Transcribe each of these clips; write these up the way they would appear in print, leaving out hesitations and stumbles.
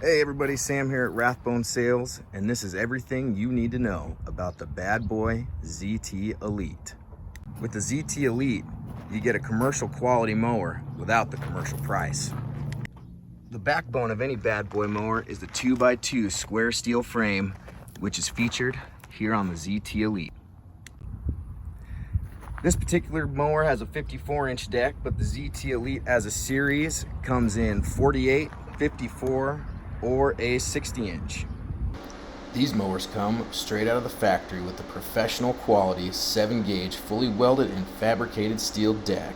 Hey everybody, Sam here at Rathbone Sales, and this is everything you need to know about the Bad Boy ZT Elite. With the ZT Elite, you get a commercial quality mower without the commercial price. The backbone of any Bad Boy mower is the 2x2 square steel frame, which is featured here on the ZT Elite. This particular mower has a 54-inch deck, but the ZT Elite as a series comes in 48, 54, or a 60-inch. These mowers come straight out of the factory with the professional quality 7-gauge fully welded and fabricated steel deck.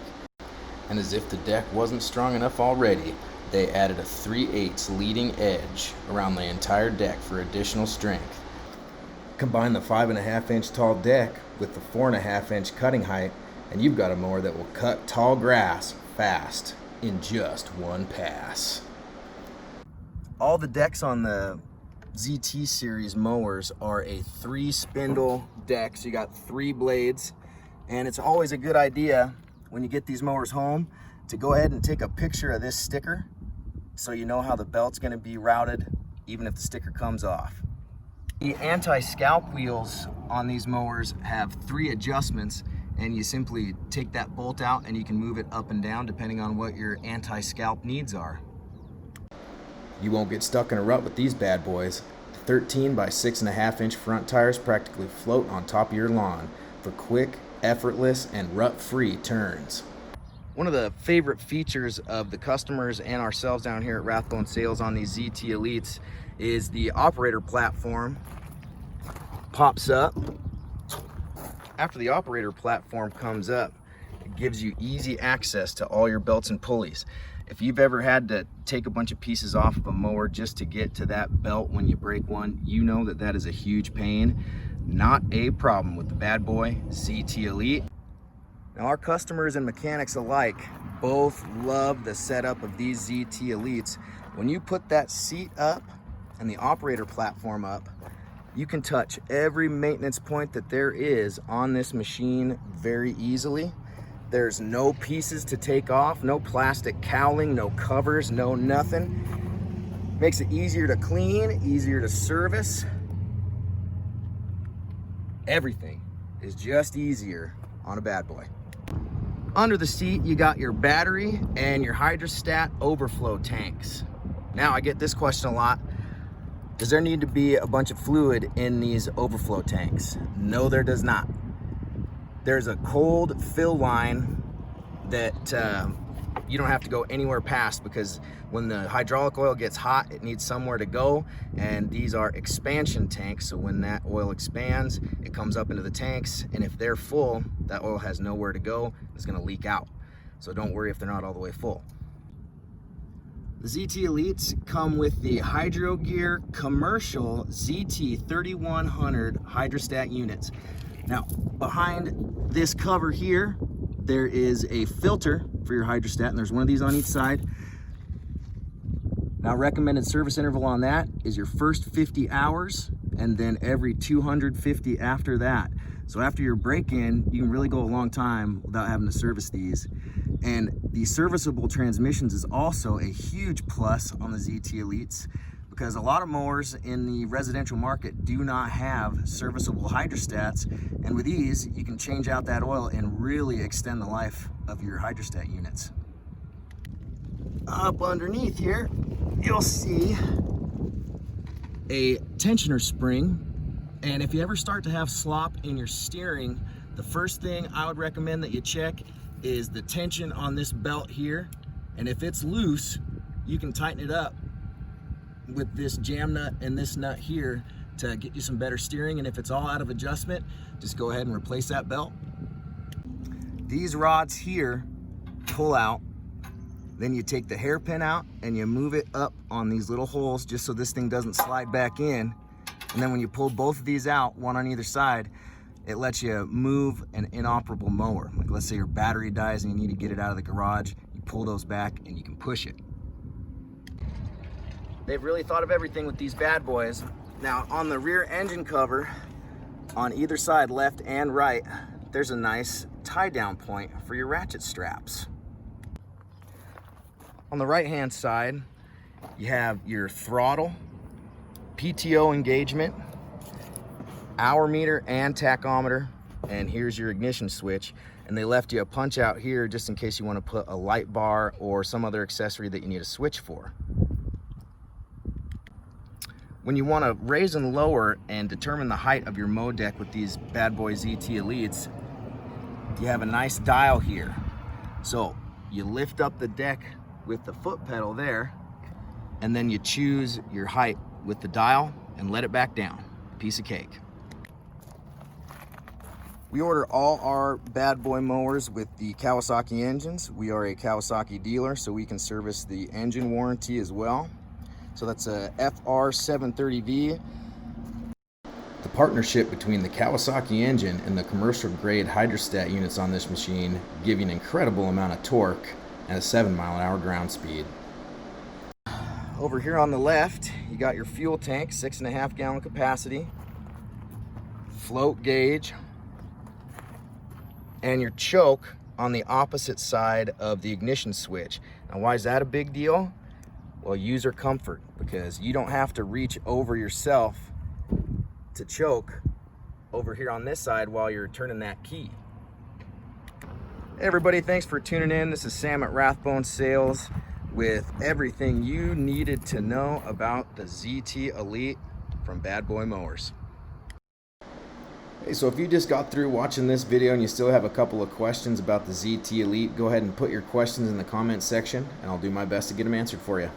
And as if the deck wasn't strong enough already, they added a 3/8 leading edge around the entire deck for additional strength. Combine the 5.5-inch tall deck with the 4.5-inch cutting height, and you've got a mower that will cut tall grass fast in just one pass. All the decks on the ZT series mowers are a 3-spindle deck, so you got 3 blades, and it's always a good idea when you get these mowers home to go ahead and take a picture of this sticker so you know how the belt's going to be routed even if the sticker comes off. The Anti-Scalp Wheels on these mowers have 3 adjustments, and you simply take that bolt out and you can move it up and down depending on what your anti-scalp needs are. You won't get stuck in a rut with these bad boys. The 13 by 6.5-inch front tires practically float on top of your lawn for quick, effortless, and rut-free turns. One of the favorite features of the customers and ourselves down here at Rathbone Sales on these ZT Elites is the operator platform pops up. After the operator platform comes up, it gives you easy access to all your belts and pulleys. If you've ever had to take a bunch of pieces off of a mower just to get to that belt when you break one, you know that that is a huge pain. Not a problem with the Bad Boy ZT Elite. Now, our customers and mechanics alike both love the setup of these ZT Elites. When you put that seat up and the operator platform up, you can touch every maintenance point that there is on this machine very easily. There's no pieces to take off, no plastic cowling, no covers, no nothing. Makes it easier to clean, easier to service. Everything is just easier on a Bad Boy. Under the seat, you got your battery and your Hydrostat Overflow tanks. Now, I get this question a lot. Does there need to be a bunch of fluid in these overflow tanks? No, there does not. There's a cold fill line that you don't have to go anywhere past, because when the hydraulic oil gets hot, it needs somewhere to go, and these are expansion tanks, so when that oil expands, it comes up into the tanks, and if they're full, that oil has nowhere to go. It's going to leak out. So don't worry if they're not all the way full. The ZT Elites come with the Hydro Gear commercial ZT 3100 Hydrostat units. Now, behind this cover here, there is a filter for your Hydrostat, and there's one of these on each side. Now, recommended service interval on that is your first 50 hours, and then every 250 after that. So after your break-in, you can really go a long time without having to service these. And the Serviceable Transmissions is also a huge plus on the ZT Elites, because a lot of mowers in the residential market do not have serviceable hydrostats, and with these you can change out that oil and really extend the life of your hydrostat units. Up underneath here you'll see a tensioner spring, and if you ever start to have slop in your steering, the first thing I would recommend that you check is the tension on this belt here, and if it's loose, you can tighten it up with this jam nut and this nut here to get you some better steering. And if it's all out of adjustment, just go ahead and replace that belt. These rods here pull out, then you take the hairpin out and you move it up on these little holes just so this thing doesn't slide back in. And then when you pull both of these out, one on either side, it lets you move an inoperable mower. Like, let's say your battery dies and you need to get it out of the garage, you pull those back and you can push it. They've really thought of everything with these bad boys. Now, on the rear engine cover, on either side, left and right, there's a nice tie down point for your ratchet straps. On the right hand side, You have your throttle, PTO engagement, hour meter and tachometer, and here's your ignition switch. And they left you a punch out here just in case you want to put a light bar or some other accessory that you need a switch for. When you want to raise and lower and determine the height of your mow deck with these Bad Boy ZT Elites, you have a nice dial here. So you lift up the deck with the foot pedal there, and then you choose your height with the dial and let it back down. Piece of cake. We order all our Bad Boy mowers with the Kawasaki engines. We are a Kawasaki dealer, so we can service the engine warranty as well. So that's a FR 730V. The partnership between the Kawasaki engine and the commercial grade Hydrostat units on this machine give you an incredible amount of torque and a 7-mile-an-hour ground speed. Over here on the left, you got your fuel tank, 6.5 gallon capacity, float gauge, and your choke on the opposite side of the ignition switch. Now, why is that a big deal? Well, user comfort, because you don't have to reach over yourself to choke over here on this side while you're turning that key. Hey everybody, thanks for tuning in. This is Sam at Rathbone Sales with everything you needed to know about the ZT Elite from Bad Boy Mowers. Hey, so if you just got through watching this video and you still have a couple of questions about the ZT Elite, go ahead and put your questions in the comment section and I'll do my best to get them answered for you.